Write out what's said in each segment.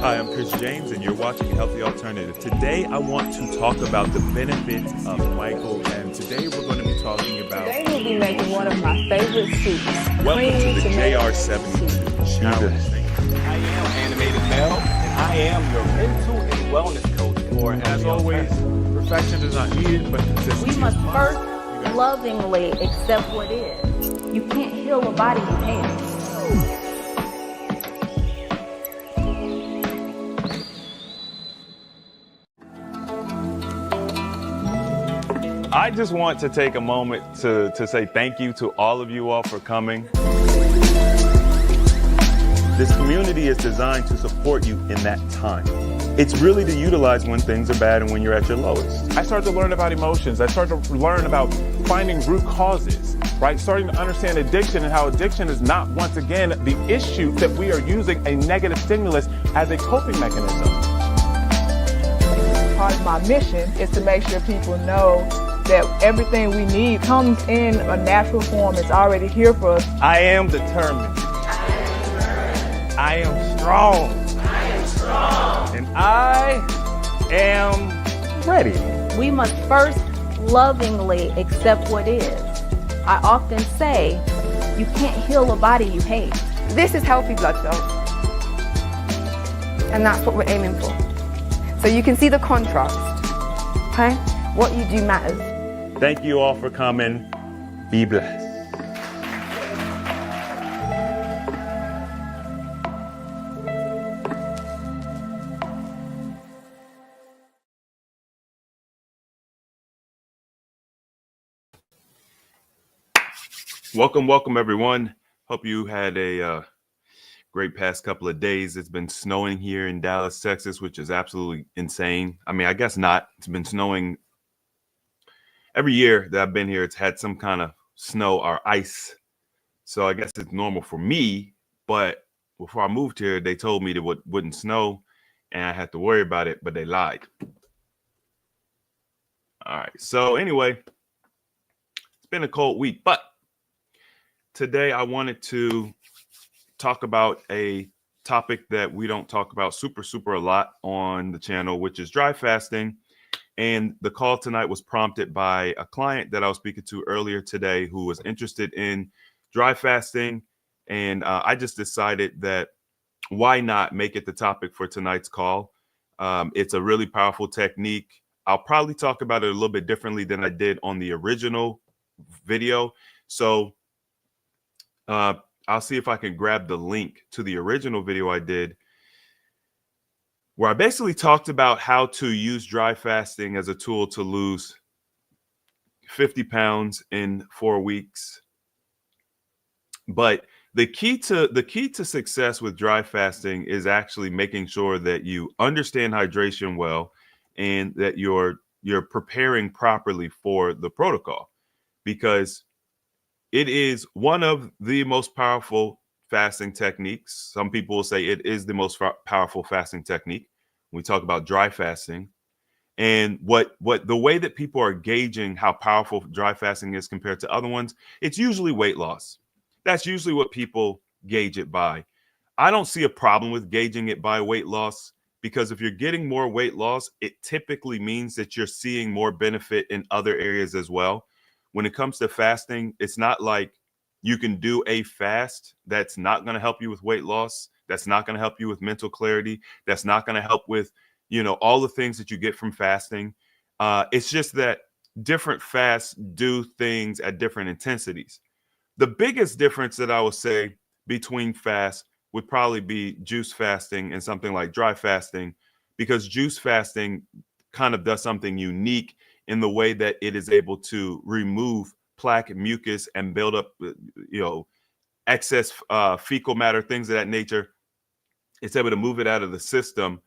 Hi, I'm Chris James, and you're watching Healthy Alternative. Today, I want to talk about the benefits of Michael, and today we're going to be talking about... Today we'll be making one of my favorite soups. Welcome to the DR96 challenge. I am Animated Mel, and I am your mental and wellness coach for As always, perfection is not needed, but consistency. We must first lovingly accept what is. You can't heal a body you hate. I just want to take a moment to say thank you to all of you all for coming. This community is designed to support you in that time. It's really to utilize when things are bad and when you're at your lowest. I started to learn about emotions. I started to learn about finding root causes, right? Starting to understand addiction and how addiction is not, once again, the issue that we are using a negative stimulus as a coping mechanism. Part of my mission is to make sure people know that everything we need comes in a natural form. It's already here for us. I am determined. I am strong. And I am ready. We must first lovingly accept what is. I often say, you can't heal a body you hate. This is healthy blood flow. And that's what we're aiming for. So you can see the contrast. Okay? What you do matters. Thank you all for coming. Be blessed. Welcome, everyone. Hope you had a great past couple of days. It's been snowing here in Dallas, Texas, which is absolutely insane. I mean, I guess not. It's been snowing every year that I've been here. It's had some kind of snow or ice. So I guess it's normal for me. But before I moved here, they told me that it wouldn't snow and I had to worry about it, but they lied. All right. So anyway, it's been a cold week, but today I wanted to talk about a topic that we don't talk about super a lot on the channel, which is dry fasting. And the call tonight was prompted by a client that I was speaking to earlier today who was interested in dry fasting. And I just decided that why not make it the topic for tonight's call? It's a really powerful technique. I'll probably talk about it a little bit differently than I did on the original video. So I'll see if I can grab the link to the original video I did, where I basically talked about how to use dry fasting as a tool to lose 50 pounds in 4 weeks. But the key to success with dry fasting is actually making sure that you understand hydration well and that you're preparing properly for the protocol, because it is one of the most powerful fasting techniques. Some people will say it is the most powerful fasting technique when we talk about dry fasting. And what the way that people are gauging how powerful dry fasting is compared to other ones, it's usually weight loss. That's usually what people gauge it by. I don't see a problem with gauging it by weight loss, because if you're getting more weight loss, it typically means that you're seeing more benefit in other areas as well. When it comes to fasting, it's not like you can do a fast that's not going to help you with weight loss, that's not going to help you with mental clarity, that's not going to help with, all the things that you get from fasting. It's just that different fasts do things at different intensities. The biggest difference that I would say between fasts would probably be juice fasting and something like dry fasting, because juice fasting kind of does something unique in the way that it is able to remove plaque, mucus, and build up, excess fecal matter, things of that nature. It's able to move it out of the system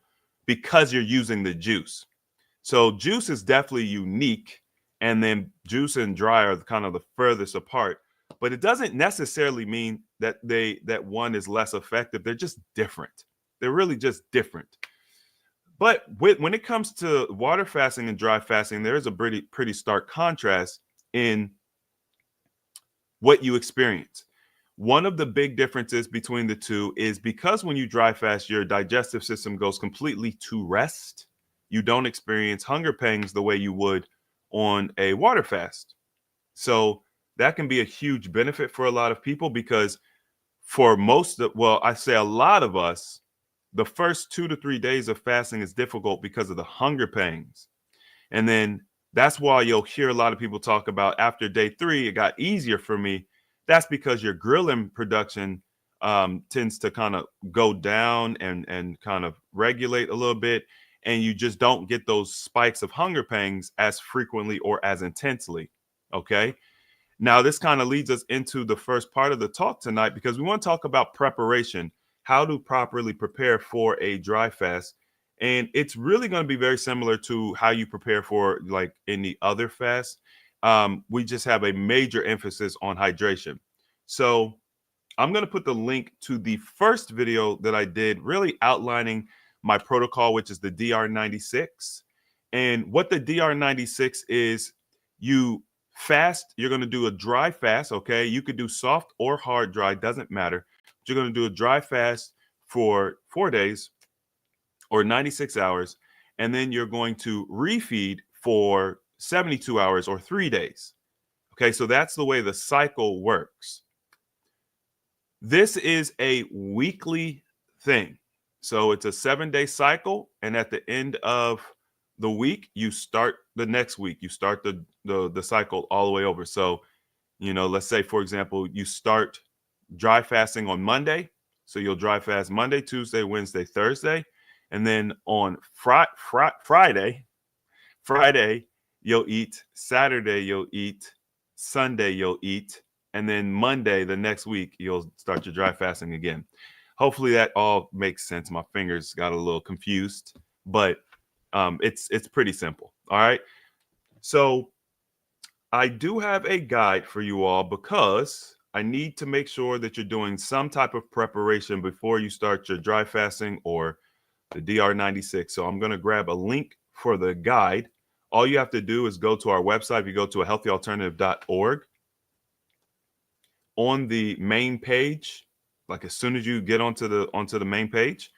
because you're using the juice. So juice is definitely unique, and then juice and dry are kind of the furthest apart. But it doesn't necessarily mean that that one is less effective. They're just different. They're really just different. But when it comes to water fasting and dry fasting, there is a pretty stark contrast in what you experience. One of the big differences between the two is because when you dry fast, your digestive system goes completely to rest. You don't experience hunger pangs the way you would on a water fast. So that can be a huge benefit for a lot of people because for most of, well, I say a lot of us, the first 2 to 3 days of fasting is difficult because of the hunger pangs. And then that's why you'll hear a lot of people talk about after day 3, it got easier for me. That's because your ghrelin production tends to kind of go down and kind of regulate a little bit. And you just don't get those spikes of hunger pangs as frequently or as intensely. Okay. Now, this kind of leads us into the first part of the talk tonight because we want to talk about preparation, how to properly prepare for a dry fast. And it's really going to be very similar to how you prepare for like any other fast. We just have a major emphasis on hydration. So I'm going to put the link to the first video that I did really outlining my protocol, which is the DR96. And what the DR96 is, you fast, you're going to do a dry fast, okay? You could do soft or hard dry, doesn't matter. But you're going to do a dry fast for 4 days or 96 hours, and then you're going to refeed for 72 hours or 3 days. Okay, so that's the way the cycle works. This is a weekly thing. So it's a 7-day cycle, and at the end of the week, you start the next week. You start the cycle all the way over. So, let's say, for example, you start dry fasting on Monday. So you'll dry fast Monday, Tuesday, Wednesday, Thursday. And then on Friday, you'll eat. Saturday, you'll eat. Sunday, you'll eat. And then Monday, the next week, you'll start your dry fasting again. Hopefully that all makes sense. My fingers got a little confused, but it's pretty simple. All right. So I do have a guide for you all because I need to make sure that you're doing some type of preparation before you start your dry fasting or the DR96. So I'm going to grab a link for the guide. All you have to do is go to our website. If you go to ahealthyalternative.org, on the main page, like as soon as you get onto the main page,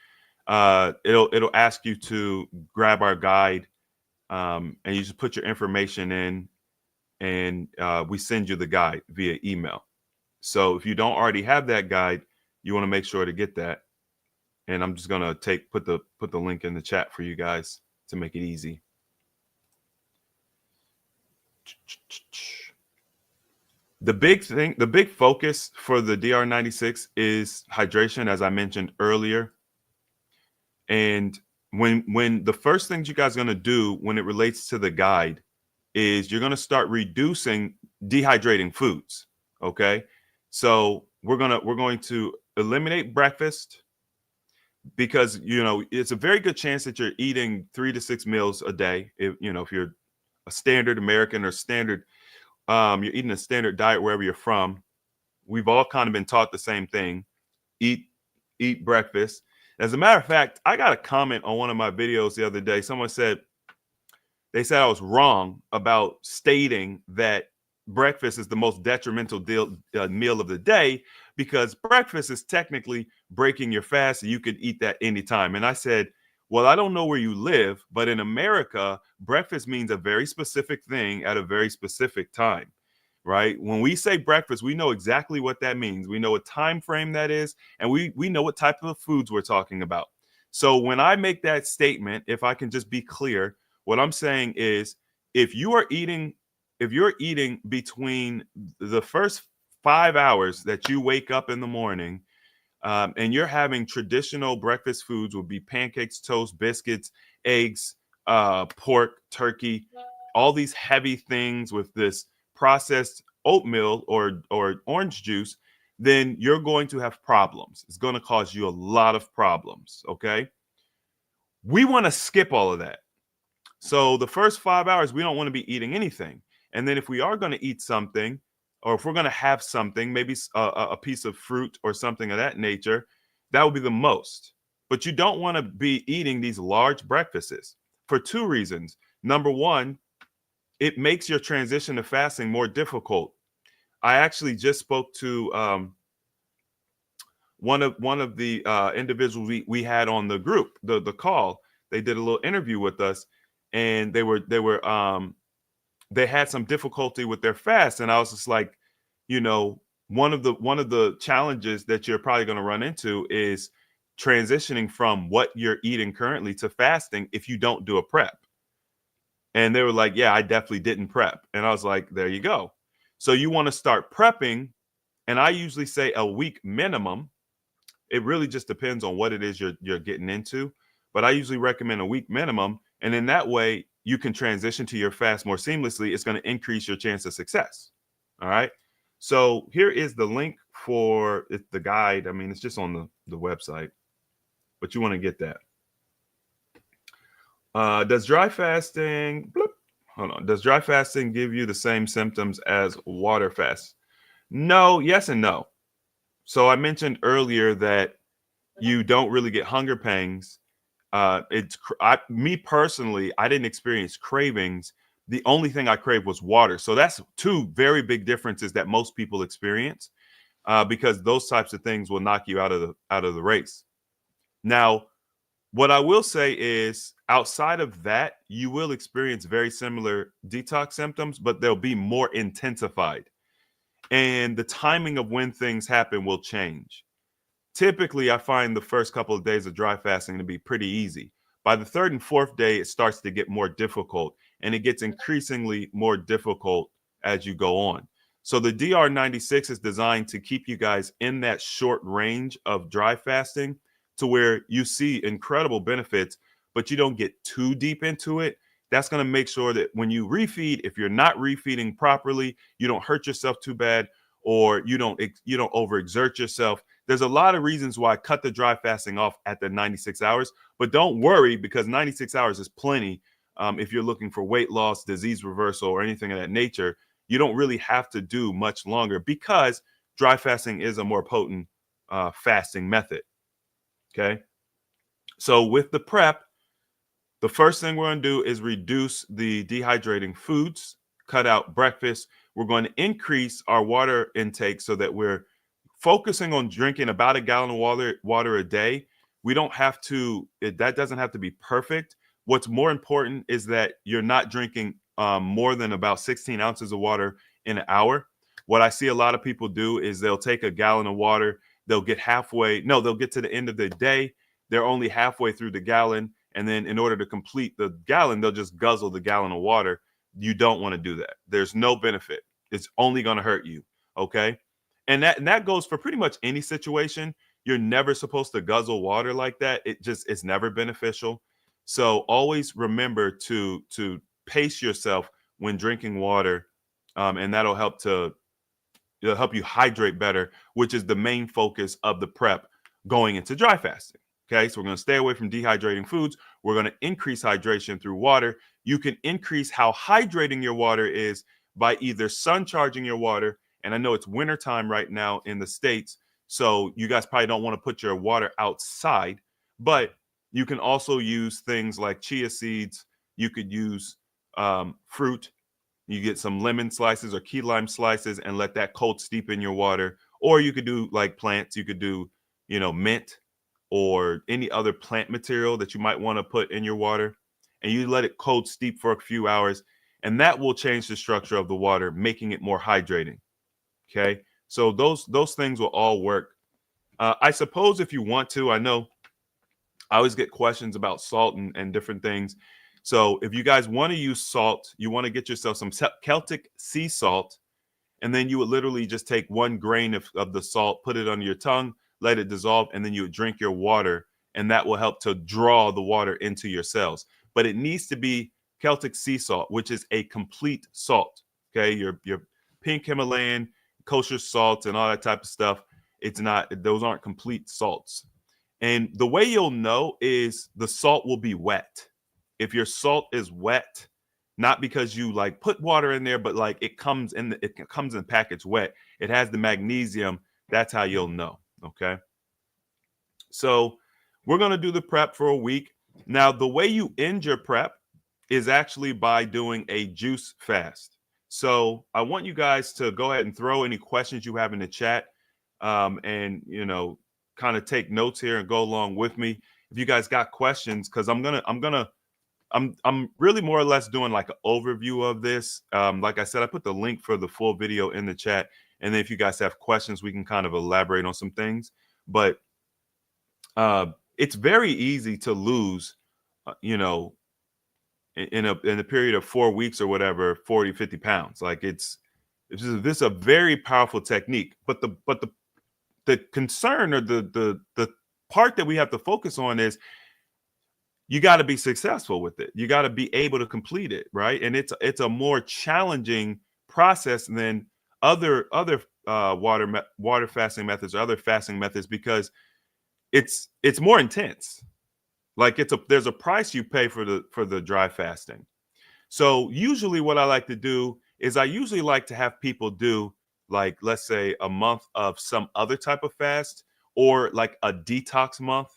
it'll ask you to grab our guide, and you just put your information in, and we send you the guide via email. So if you don't already have that guide, you want to make sure to get that. And I'm just gonna put the link in the chat for you guys to make it easy. The big focus for the DR96 is hydration, as I mentioned earlier. And when the first things you guys are going to do when it relates to the guide is you're going to start reducing dehydrating foods. Okay. So we're going to eliminate breakfast because, it's a very good chance that you're eating 3 to 6 meals a day. If you're a standard American or standard, you're eating a standard diet wherever you're from. We've all kind of been taught the same thing. Eat breakfast. As a matter of fact, I got a comment on one of my videos the other day. Someone said I was wrong about stating that breakfast is the most detrimental meal of the day because breakfast is technically breaking your fast and you could eat that anytime. And I said, well, I don't know where you live, but in America, breakfast means a very specific thing at a very specific time, right? When we say breakfast, we know exactly what that means. We know what time frame that is, and we know what type of foods we're talking about. So when I make that statement, if I can just be clear, what I'm saying is if you're eating between the first 5 hours that you wake up in the morning, and you're having traditional breakfast foods would be pancakes, toast, biscuits, eggs, pork, turkey, all these heavy things with this processed oatmeal or orange juice, then you're going to have problems. It's going to cause you a lot of problems. Okay. We want to skip all of that. So the first 5 hours, we don't want to be eating anything. And then if we are going to eat something, or if we're going to have something, maybe a piece of fruit or something of that nature, that would be the most. But you don't want to be eating these large breakfasts for 2 reasons. Number one, it makes your transition to fasting more difficult. I actually just spoke to one of the individuals we had on the group, the call, they did a little interview with us, and they had some difficulty with their fast, and I was just like, you know, one of the challenges that you're probably going to run into is transitioning from what you're eating currently to fasting if you don't do a prep. And they were like, yeah, I definitely didn't prep. And I was like, there you go. So you want to start prepping, and I usually say a week minimum. It really just depends on what it is you're getting into, but I usually recommend a week minimum, and in that way you can transition to your fast more seamlessly. It's going to increase your chance of success. All right. So here is the link for it, the guide. I mean, it's just on the website, but you want to get that. Does dry fasting, hold on, does dry fasting give you the same symptoms as water fast? No, yes and no. So I mentioned earlier that you don't really get hunger pangs. Me personally, I didn't experience cravings. The only thing I craved was water. So that's two very big differences that most people experience, because those types of things will knock you out of the race. Now, what I will say is, outside of that, you will experience very similar detox symptoms, but they'll be more intensified. And the timing of when things happen will change. Typically, I find the first couple of days of dry fasting to be pretty easy. By the third and fourth day, it starts to get more difficult, and it gets increasingly more difficult as you go on. So the DR96 is designed to keep you guys in that short range of dry fasting to where you see incredible benefits, but you don't get too deep into it. That's going to make sure that when you refeed, if you're not refeeding properly, you don't hurt yourself too bad, or you don't overexert yourself. There's a lot of reasons why I cut the dry fasting off at the 96 hours, but don't worry, because 96 hours is plenty. If you're looking for weight loss, disease reversal, or anything of that nature, you don't really have to do much longer, because dry fasting is a more potent fasting method. Okay. So with the prep, the first thing we're going to do is reduce the dehydrating foods, cut out breakfast. We're going to increase our water intake so that we're focusing on drinking about a gallon of water a day. We don't have to, that doesn't have to be perfect. What's more important is that you're not drinking more than about 16 ounces of water in an hour. What I see a lot of people do is they'll take a gallon of water, they'll get to the end of the day, they're only halfway through the gallon, and then in order to complete the gallon, they'll just guzzle the gallon of water. You don't want to do that. There's no benefit. It's only going to hurt you. Okay. And that goes for pretty much any situation. You're never supposed to guzzle water like that. It's never beneficial. So always remember to pace yourself when drinking water, and that'll help you hydrate better, which is the main focus of the prep going into dry fasting. Okay, so we're going to stay away from dehydrating foods. We're going to increase hydration through water. You can increase how hydrating your water is by either sun charging your water. And I know it's wintertime right now in the States, so you guys probably don't want to put your water outside, but you can also use things like chia seeds. You could use fruit. You get some lemon slices or key lime slices and let that cold steep in your water. Or you could do like plants. You could do, mint or any other plant material that you might want to put in your water, and you let it cold steep for a few hours, and that will change the structure of the water, making it more hydrating. Okay, so those things will all work. I suppose if you want to, I know I always get questions about salt and different things. So if you guys want to use salt, you want to get yourself some Celtic sea salt, and then you would literally just take 1 grain of the salt, put it under your tongue, let it dissolve, and then you would drink your water, and that will help to draw the water into your cells. But it needs to be Celtic sea salt, which is a complete salt. Okay, your pink Himalayan, kosher salt, and all that type of stuff. Those aren't complete salts. And the way you'll know is the salt will be wet. If your salt is wet, not because you like put water in there, but like it comes in packaged wet, it has the magnesium, that's how you'll know. Okay. So we're going to do the prep for a week. Now, the way you end your prep is actually by doing a juice fast. So I want you guys to go ahead and throw any questions you have in the chat. And kind of take notes here and go along with me. If you guys got questions, because I'm really more or less doing like an overview of this. Like I said, I put the link for the full video in the chat, and then if you guys have questions, we can kind of elaborate on some things. But it's very easy to lose, you know, in a period of 4 weeks or whatever, 40, 50 pounds. Like this is a very powerful technique. But the concern, or the part that we have to focus on is you got to be successful with it. You got to be able to complete it, right? And it's a more challenging process than other water fasting methods or other fasting methods, because it's more intense. Like there's a price you pay for the dry fasting. So usually what I like to do is I usually like to have people do, like, let's say a month of some other type of fast, or like a detox month,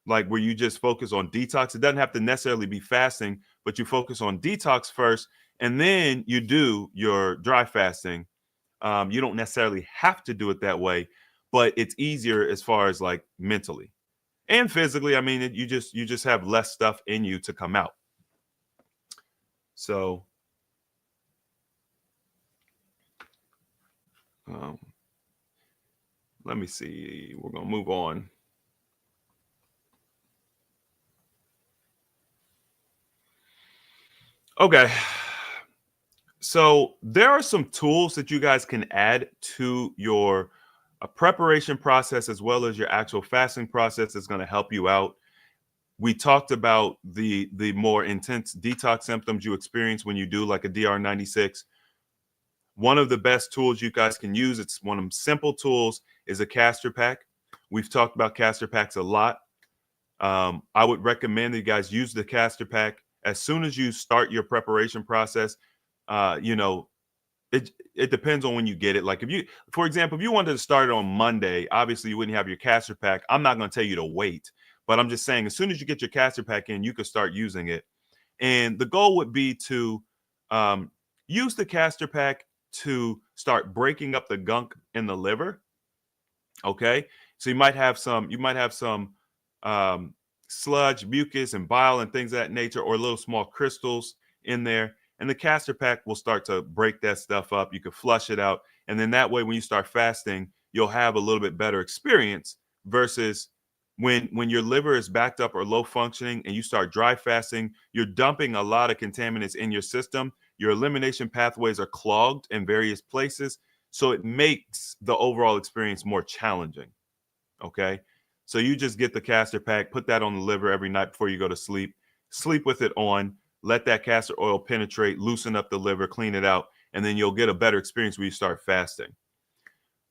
like where you just focus on detox. It doesn't have to necessarily be fasting, but you focus on detox first, and then you do your dry fasting. You don't necessarily have to do it that way, but it's easier as far as like mentally and physically. I mean, you just have less stuff in you to come out. So let me see. We're going to move on. Okay. So there are some tools that you guys can add to your preparation process, as well as your actual fasting process, that's going to help you out. We talked about the more intense detox symptoms you experience when you do like a DR96. One of the best tools you guys can use, it's one of them simple tools, is a castor pack. We've talked about castor packs a lot. I would recommend that you guys use the castor pack as soon as you start your preparation process. You know, it depends on when you get it. Like for example, if you wanted to start it on Monday, obviously you wouldn't have your castor pack. I'm not going to tell you to wait, but I'm just saying as soon as you get your castor pack in, you could start using it. And the goal would be to use the castor pack to start breaking up the gunk in the liver. Okay, so you might have some sludge, mucus, and bile and things of that nature, or little small crystals in there. And the castor pack will start to break that stuff up. You can flush it out. And then that way, when you start fasting, you'll have a little bit better experience versus when your liver is backed up or low functioning and you start dry fasting, you're dumping a lot of contaminants in your system. Your elimination pathways are clogged in various places. So it makes the overall experience more challenging. Okay. So you just get the castor pack, put that on the liver every night before you go to sleep with it on, let that castor oil penetrate, loosen up the liver, clean it out, and then you'll get a better experience when you start fasting.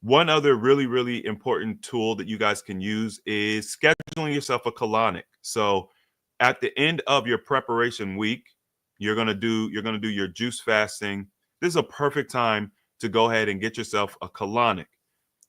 One other really, really important tool that you guys can use is scheduling yourself a colonic. So at the end of your preparation week, you're gonna do your juice fasting. This is a perfect time to go ahead and get yourself a colonic.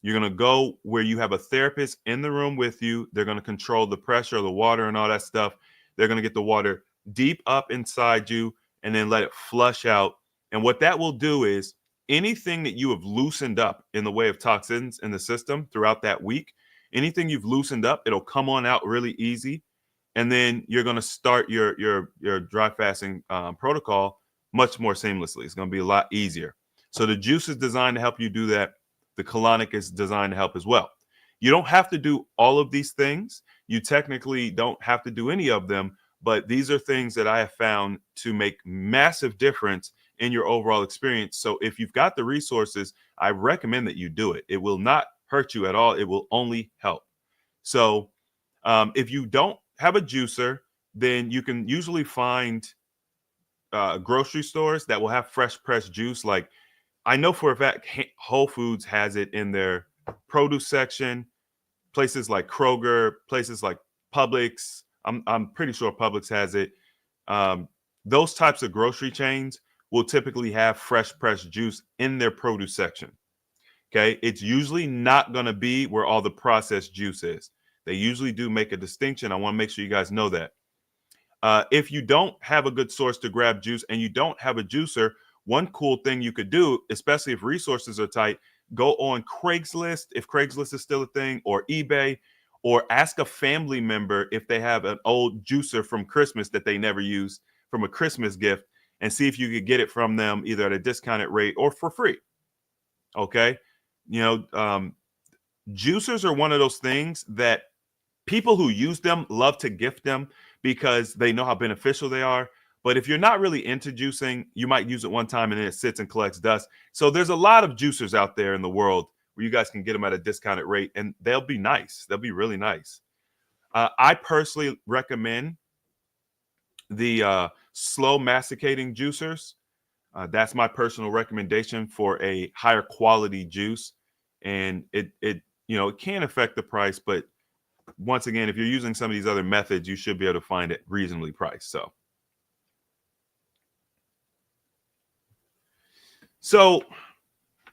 You're going to go where you have a therapist in the room with you. They're going to control the pressure, the water, and all that stuff. They're going to get the water deep up inside you and then let it flush out. And what that will do is anything that you have loosened up in the way of toxins in the system throughout that week, anything you've loosened up, it'll come on out really easy. And then you're going to start your dry fasting protocol much more seamlessly. It's going to be a lot easier. So the juice is designed to help you do that. The colonic is designed to help as well. You don't have to do all of these things. You technically don't have to do any of them, but these are things that I have found to make massive difference in your overall experience. So if you've got the resources, I recommend that you do it. It will not hurt you at all. It will only help. So if you don't have a juicer, then you can usually find grocery stores that will have fresh pressed juice. Like I know for a fact Whole Foods has it in their produce section, places like Kroger, places like Publix. I'm pretty sure Publix has it. Those types of grocery chains will typically have fresh pressed juice in their produce section. Okay, it's usually not going to be where all the processed juice is. They usually do make a distinction. I want to make sure you guys know that. If you don't have a good source to grab juice and you don't have a juicer, one cool thing you could do, especially if resources are tight, go on Craigslist, if Craigslist is still a thing, or eBay, or ask a family member if they have an old juicer from Christmas that they never used from a Christmas gift, and see if you could get it from them either at a discounted rate or for free. Okay. Juicers are one of those things that people who use them love to gift them because they know how beneficial they are. But if you're not really into juicing, you might use it one time and then it sits and collects dust. So there's a lot of juicers out there in the world where you guys can get them at a discounted rate, and they'll be nice. They'll be really nice. I personally recommend the slow masticating juicers. That's my personal recommendation for a higher quality juice. And it can affect the price, but once again, if you're using some of these other methods, you should be able to find it reasonably priced. So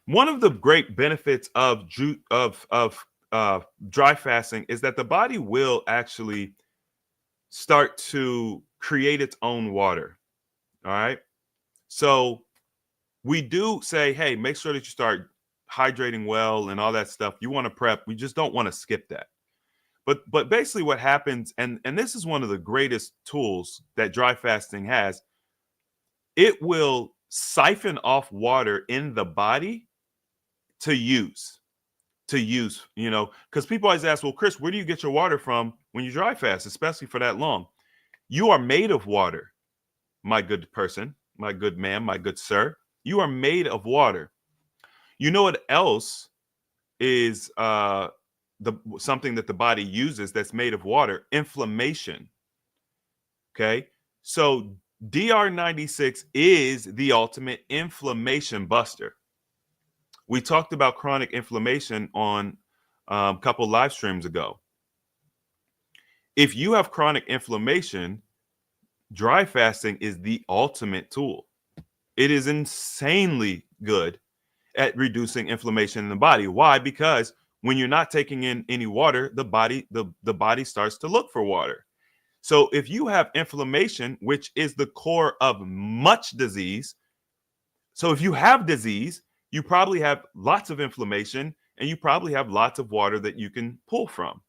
one of the great benefits of dry fasting is that the body will actually start to create its own water. All right. So we do say, hey, make sure that you start hydrating well and all that stuff. You want to prep. We just don't want to skip that. But basically what happens, and this is one of the greatest tools that dry fasting has, it will siphon off water in the body to use, because people always ask, well, Chris, where do you get your water from when you dry fast, especially for that long? You are made of water, my good person, my good man, my good sir. You are made of water. You know what else is something that the body uses that's made of water? Inflammation. Okay. So DR96 is the ultimate inflammation buster. We talked about chronic inflammation on a couple live streams ago. If you have chronic inflammation, dry fasting is the ultimate tool. It is insanely good at reducing inflammation in the body. Why? Because when you're not taking in any water, the body starts to look for water. So if you have inflammation, which is the core of much disease, so if you have disease, you probably have lots of inflammation, and you probably have lots of water that you can pull from.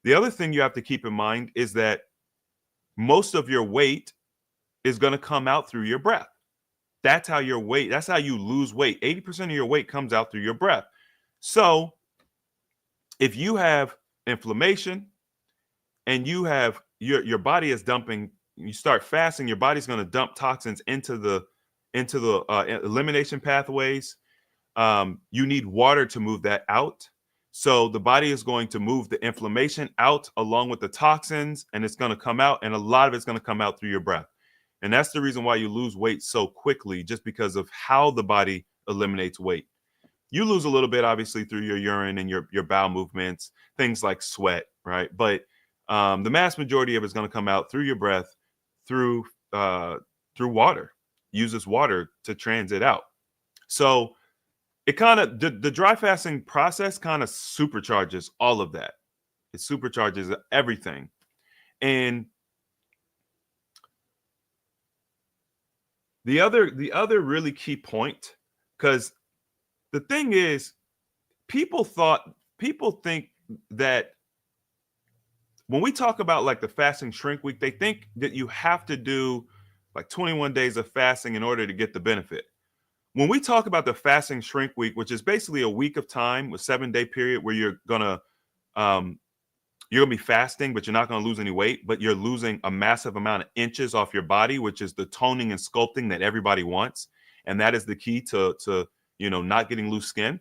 The other thing you have to keep in mind is that most of your weight is going to come out through your breath. That's how you lose weight. 80% of your weight comes out through your breath. So if you have inflammation and you have your body is dumping, you start fasting, your body's going to dump toxins into the elimination pathways. You need water to move that out. So the body is going to move the inflammation out along with the toxins, and it's going to come out, and a lot of it's going to come out through your breath. And that's the reason why you lose weight so quickly, just because of how the body eliminates weight. You lose a little bit, obviously, through your urine and your bowel movements, things like sweat, right? But the mass majority of it is going to come out through your breath, through water. Uses water to transit out. So it kind of, the dry fasting process kind of supercharges all of that. It supercharges everything. And the other really key point, because the thing is, people think that when we talk about like the fasting shrink week, they think that you have to do like 21 days of fasting in order to get the benefit. When we talk about the fasting shrink week, which is basically a week of time, a 7-day period where you're gonna be fasting, but you're not gonna lose any weight, but you're losing a massive amount of inches off your body, which is the toning and sculpting that everybody wants, and that is the key to not getting loose skin.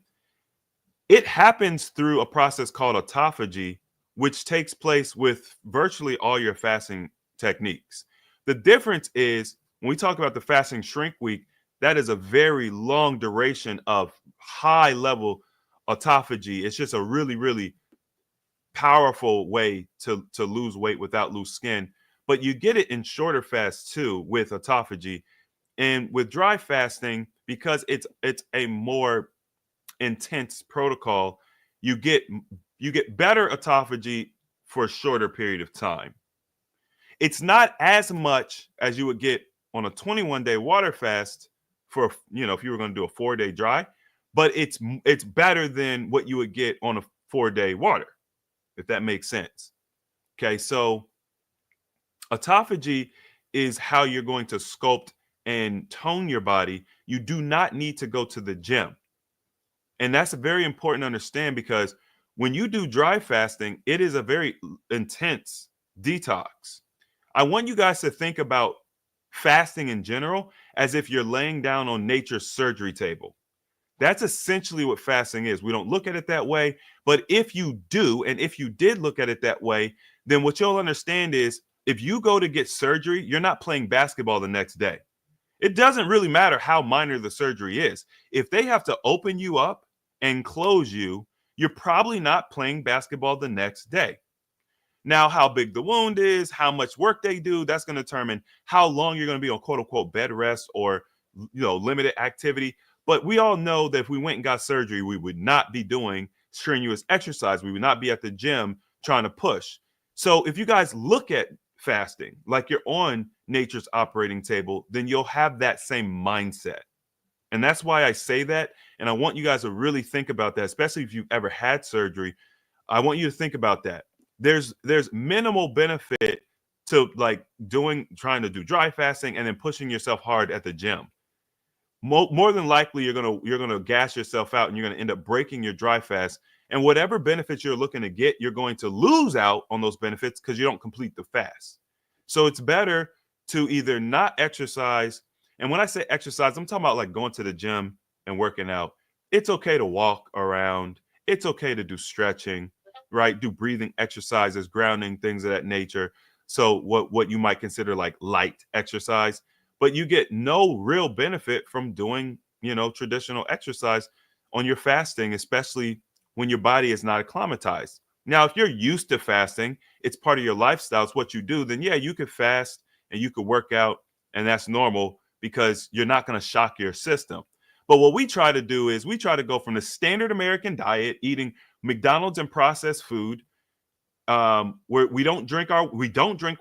It happens through a process called autophagy, which takes place with virtually all your fasting techniques. The difference is when we talk about the fasting shrink week, that is a very long duration of high level autophagy. It's just a really, really powerful way to lose weight without loose skin. But you get it in shorter fasts too with autophagy. And with dry fasting, because it's a more intense protocol, you get better autophagy for a shorter period of time. It's not as much as you would get on a 21-day water fast for, if you were going to do a 4-day dry, but it's better than what you would get on a 4-day water, if that makes sense. Okay, so autophagy is how you're going to sculpt and tone your body. You do not need to go to the gym. And that's very important to understand, because when you do dry fasting, it is a very intense detox. I want you guys to think about fasting in general as if you're laying down on nature's surgery table. That's essentially what fasting is. We don't look at it that way, but if you do, and if you did look at it that way, then what you'll understand is if you go to get surgery, you're not playing basketball the next day. It doesn't really matter how minor the surgery is. If they have to open you up and close you, you're probably not playing basketball the next day. Now, how big the wound is, how much work they do, that's going to determine how long you're going to be on quote unquote bed rest or, limited activity. But we all know that if we went and got surgery, we would not be doing strenuous exercise. We would not be at the gym trying to push. So if you guys look at fasting like you're on nature's operating table, then you'll have that same mindset. And that's why I say that. And I want you guys to really think about that, especially if you've ever had surgery. I want you to think about that. There's minimal benefit to trying to do dry fasting and then pushing yourself hard at the gym. More than likely, you're gonna gas yourself out, and you're gonna end up breaking your dry fast. And whatever benefits you're looking to get, you're going to lose out on those benefits because you don't complete the fast. So it's better to either not exercise. And when I say exercise, I'm talking about like going to the gym and working out. It's okay to walk around. It's okay to do stretching, right? Do breathing exercises, grounding, things of that nature. So what you might consider like light exercise, but you get no real benefit from doing, traditional exercise on your fasting, especially when your body is not acclimatized. Now, if you're used to fasting, it's part of your lifestyle, it's what you do, then yeah, you could fast and you could work out, and that's normal because you're not going to shock your system. But what we try to do is we try to go from the standard American diet, eating McDonald's and processed food, where we don't drink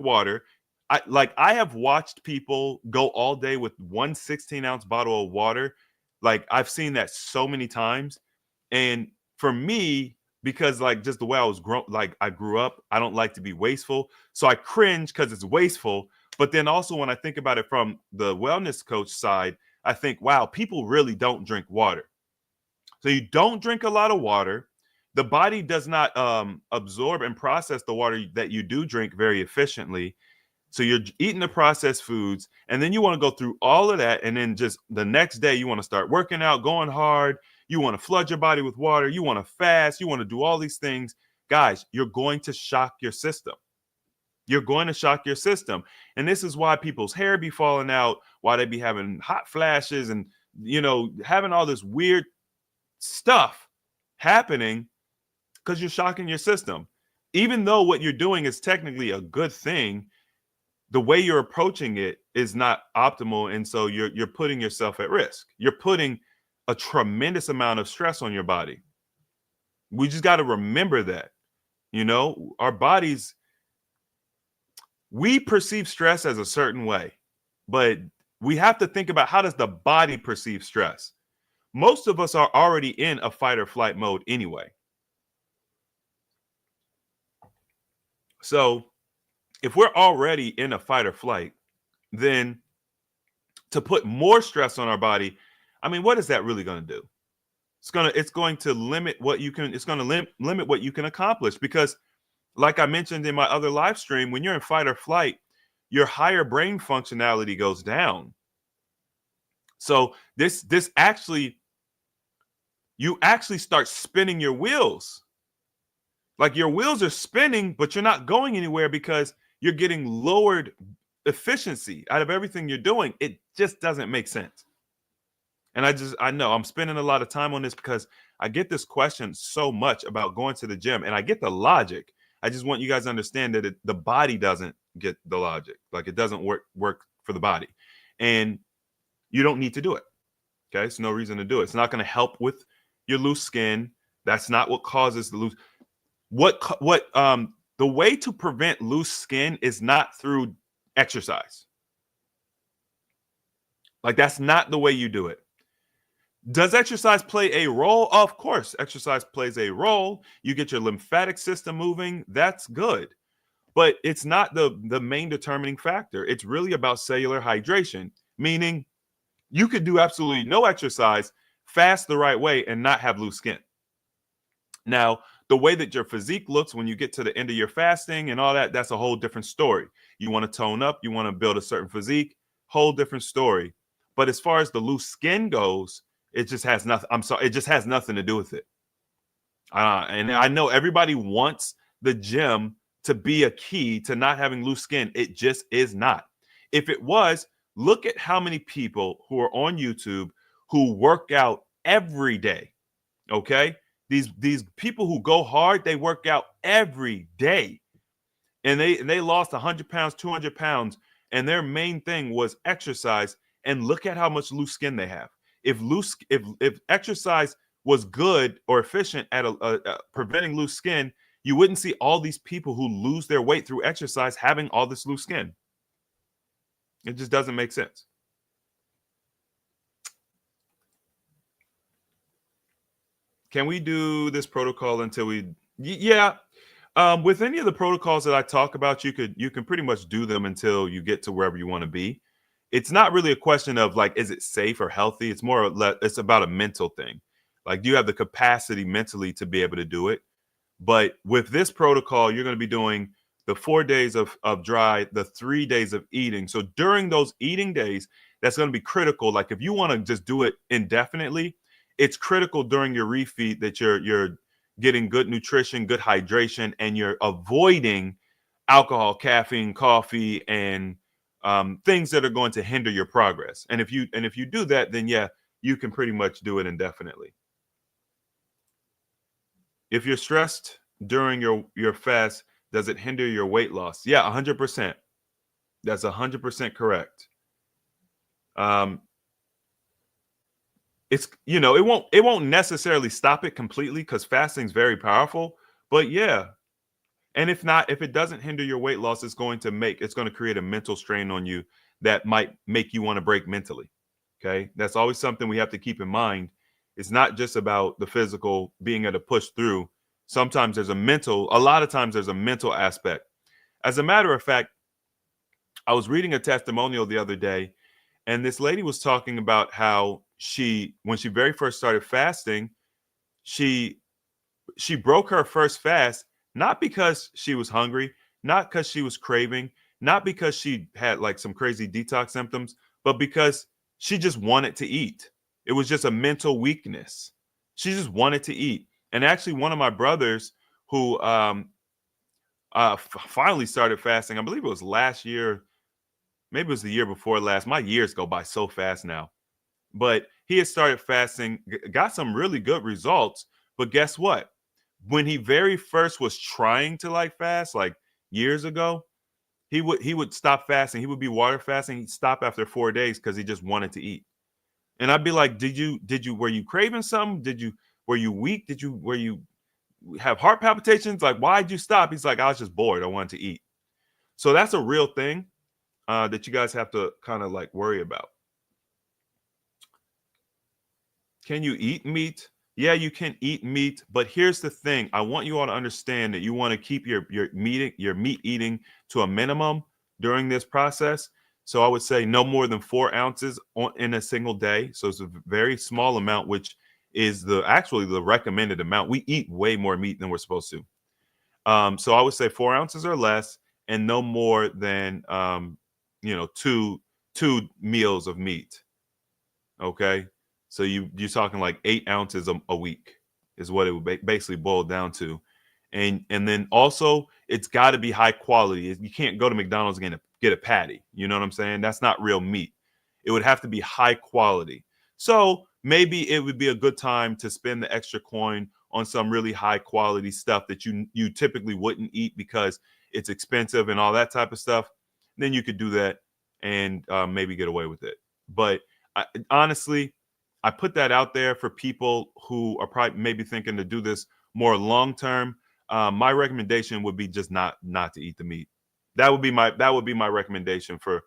water. I have watched people go all day with 1 16-ounce bottle of water. Like I've seen that so many times. And for me, because just the way I was I grew up, I don't like to be wasteful. So I cringe because it's wasteful. But then also when I think about it from the wellness coach side, I think, wow, people really don't drink water. So you don't drink a lot of water. The body does not absorb and process the water that you do drink very efficiently. So you're eating the processed foods, and then you want to go through all of that. And then just the next day, you want to start working out, going hard. You want to flood your body with water. You want to fast. You want to do all these things. Guys, you're going to shock your system. You're going to shock your system. And this is why people's hair be falling out, why they be having hot flashes and, having all this weird stuff happening, because you're shocking your system. Even though what you're doing is technically a good thing, the way you're approaching it is not optimal. And so you're putting yourself at risk. You're putting a tremendous amount of stress on your body. We just got to remember that, our bodies, we perceive stress as a certain way, but we have to think about, how does the body perceive stress? Most of us are already in a fight or flight mode anyway. So if we're already in a fight or flight, then to put more stress on our body, what is that really going to do? It's going to limit what you can, limit what you can accomplish, because like I mentioned in my other live stream, when you're in fight or flight, your higher brain functionality goes down. So you actually start spinning your wheels. Like your wheels are spinning, but you're not going anywhere because you're getting lowered efficiency out of everything you're doing. It just doesn't make sense. And I know I'm spending a lot of time on this because I get this question so much about going to the gym, and I get the logic. I just want you guys to understand that the body doesn't get the logic. Like it doesn't work for the body, and you don't need to do it. Okay. It's no reason to do it. It's not going to help with your loose skin. That's not what causes the loose. The way to prevent loose skin is not through exercise. Like that's not the way you do it. Does exercise play a role? Of course, exercise plays a role. You get your lymphatic system moving. That's good. But it's not the main determining factor. It's really about cellular hydration, meaning you could do absolutely no exercise, fast the right way, and not have loose skin. Now, the way that your physique looks when you get to the end of your fasting and all that, that's a whole different story. You want to tone up, you want to build a certain physique, whole different story. But as far as the loose skin goes, it just has nothing. I'm sorry, it just has nothing to do with it. And I know everybody wants the gym to be a key to not having loose skin. It just is not. If it was, look at how many people who are on YouTube who work out every day. Okay? These people who go hard, they work out every day. And they lost 100 pounds, 200 pounds, and their main thing was exercise. And look at how much loose skin they have. If exercise was good or efficient at preventing loose skin, you wouldn't see all these people who lose their weight through exercise having all this loose skin. It just doesn't make sense. Can we do this protocol until we? Yeah. With any of the protocols that I talk about, you can pretty much do them until you get to wherever you want to be. It's not really a question of like, is it safe or healthy? It's more, it's about a mental thing. Like, do you have the capacity mentally to be able to do it? But with this protocol, you're going to be doing the 4 days of dry, the 3 days of eating. So during those eating days, that's going to be critical. Like if you want to just do it indefinitely, it's critical during your refeed that you're getting good nutrition, good hydration, and you're avoiding alcohol, caffeine, coffee, and things that are going to hinder your progress. And if you do that, then yeah, you can pretty much do it indefinitely. If you're stressed during your fast, does it hinder your weight loss? Yeah, 100%. That's 100% correct. It's, it won't necessarily stop it completely because fasting is very powerful. But yeah, and if it doesn't hinder your weight loss, it's going to create a mental strain on you that might make you want to break mentally. Okay, that's always something we have to keep in mind. It's not just about the physical being able to push through. Sometimes a lot of times there's a mental aspect. As a matter of fact, I was reading a testimonial the other day, and this lady was talking about how when she very first started fasting, she broke her first fast, not because she was hungry, not because she was craving, not because she had like some crazy detox symptoms, but because she just wanted to eat. It was just a mental weakness. She just wanted to eat. And actually, one of my brothers who finally started fasting, I believe it was last year, maybe it was the year before last. My years go by so fast now. But he had started fasting, got some really good results. But guess what? When he very first was trying to fast, like years ago, he would stop fasting. He would be water fasting. He'd stop after 4 days because he just wanted to eat. And I'd be like, were you craving something? Were you weak? Were you have heart palpitations? Like, why'd you stop? He's like, I was just bored. I wanted to eat. So that's a real thing that you guys have to kind of worry about. Can you eat meat? Yeah, you can eat meat, but here's the thing. I want you all to understand that you want to keep your meat eating to a minimum during this process. So I would say no more than 4 ounces in a single day. So it's a very small amount, which is actually the recommended amount. We eat way more meat than we're supposed to. So I would say 4 ounces or less, and no more than 2 meals of meat. Okay. So you're talking like 8 ounces a week is what it would basically boil down to. And then also it's got to be high quality. You can't go to McDonald's and get a patty. You know what I'm saying? That's not real meat. It would have to be high quality. So maybe it would be a good time to spend the extra coin on some really high quality stuff that you typically wouldn't eat because it's expensive and all that type of stuff. Then you could do that and maybe get away with it. But honestly, I put that out there for people who are probably maybe thinking to do this more long term. My recommendation would be just not to eat the meat. That would be my recommendation for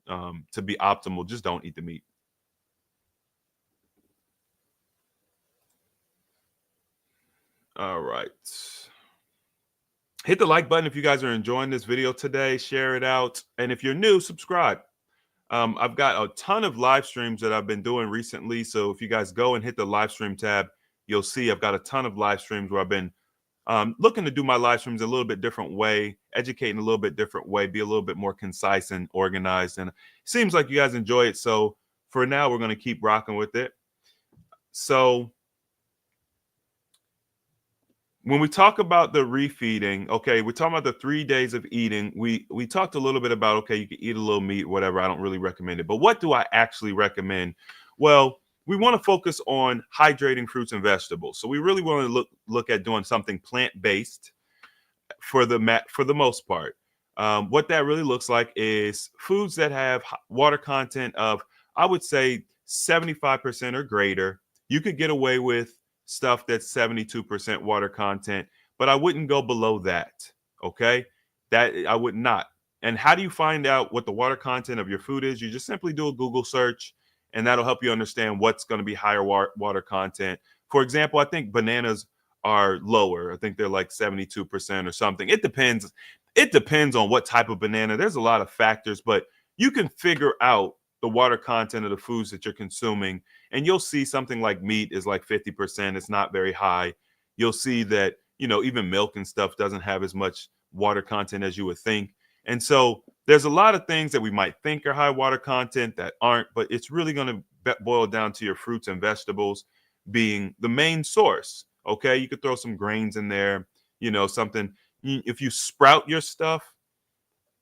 to be optimal. Just don't eat the meat. All right. Hit the like button if you guys are enjoying this video today. Share it out. And if you're new, subscribe. I've got a ton of live streams that I've been doing recently. So if you guys go and hit the live stream tab, you'll see I've got a ton of live streams where I've been looking to do my live streams a little bit different way, educating a little bit different way, be a little bit more concise and organized. And it seems like you guys enjoy it. So for now, we're going to keep rocking with it. So when we talk about the refeeding, okay, we're talking about the 3 days of eating. We talked a little bit about, okay, you can eat a little meat, whatever. I don't really recommend it. But what do I actually recommend? Well, we want to focus on hydrating fruits and vegetables. So we really want to look at doing something plant-based for the most part. What that really looks like is foods that have water content of, I would say, 75% or greater. You could get away with stuff that's 72% water content, but I wouldn't go below that. Okay, that I would not. And how do you find out what the water content of your food is? You just simply do a Google search, and that'll help you understand what's going to be higher water content. For example, I think bananas are lower. I think they're like 72% or something. It depends. It depends on what type of banana. There's a lot of factors, but you can figure out the water content of the foods that you're consuming, and you'll see something like meat is like 50%. It's not very high. You'll see that, you know, even milk and stuff doesn't have as much water content as you would think. And so there's a lot of things that we might think are high water content that aren't, but it's really going to boil down to your fruits and vegetables being the main source. Okay, you could throw some grains in there, you know, something. If you sprout your stuff,